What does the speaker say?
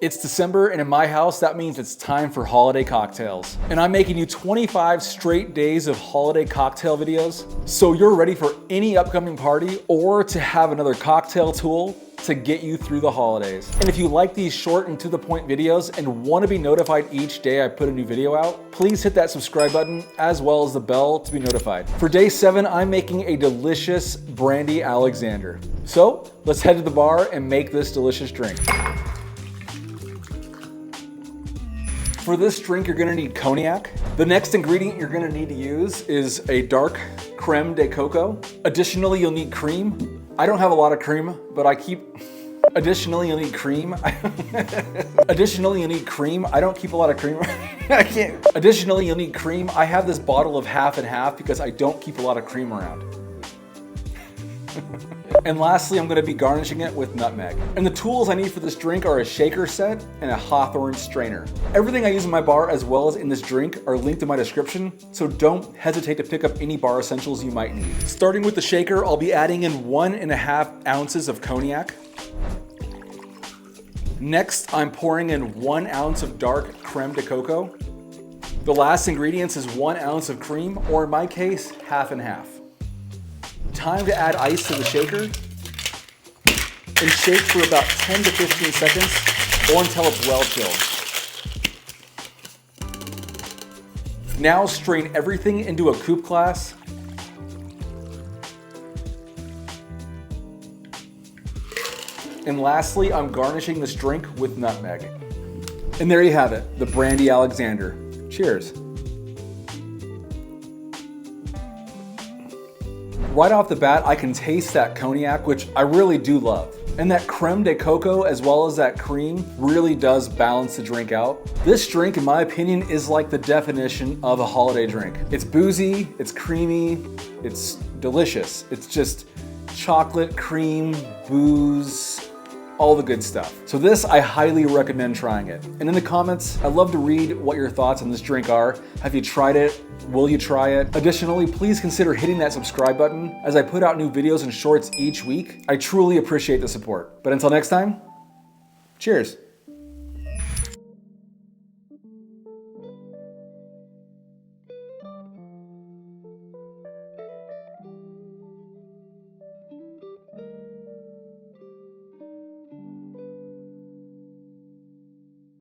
It's December, and in my house, that means it's time for holiday cocktails. And I'm making you 25 straight days of holiday cocktail videos, so you're ready for any upcoming party or to have another cocktail tool to get you through the holidays. And if you like these short and to the point videos and want to be notified each day I put a new video out, please hit that subscribe button as well as the bell to be notified. For day 7, I'm making a delicious Brandy Alexander. So let's head to the bar and make this delicious drink. For this drink, you're gonna need cognac. The next ingredient you're gonna need to use is a dark crème de coco. Additionally, you'll need cream. I don't have a lot of cream, but Additionally, you'll need cream. Additionally, you'll need cream. I don't keep a lot of cream. I can't. Additionally, you'll need cream. I have this bottle of half and half because I don't keep a lot of cream around. And lastly, I'm gonna be garnishing it with nutmeg. And the tools I need for this drink are a shaker set and a hawthorn strainer. Everything I use in my bar as well as in this drink are linked in my description, so don't hesitate to pick up any bar essentials you might need. Starting with the shaker, I'll be adding in 1.5 ounces of cognac. Next, I'm pouring in 1 ounce of dark crème de coco. The last ingredients is 1 ounce of cream, or in my case, half and half. Time to add ice to the shaker and shake for about 10 to 15 seconds or until it's well chilled. Now strain everything into a coupe glass. And lastly, I'm garnishing this drink with nutmeg. And there you have it, the Brandy Alexander. Cheers. Right off the bat, I can taste that cognac, which I really do love. And that crème de coco, as well as that cream, really does balance the drink out. This drink, in my opinion, is like the definition of a holiday drink. It's boozy, it's creamy, it's delicious. It's just chocolate, cream, booze, all the good stuff. So this, I highly recommend trying it. And in the comments, I'd love to read what your thoughts on this drink are. Have you tried it? Will you try it? Additionally, please consider hitting that subscribe button as I put out new videos and shorts each week. I truly appreciate the support. But until next time, cheers.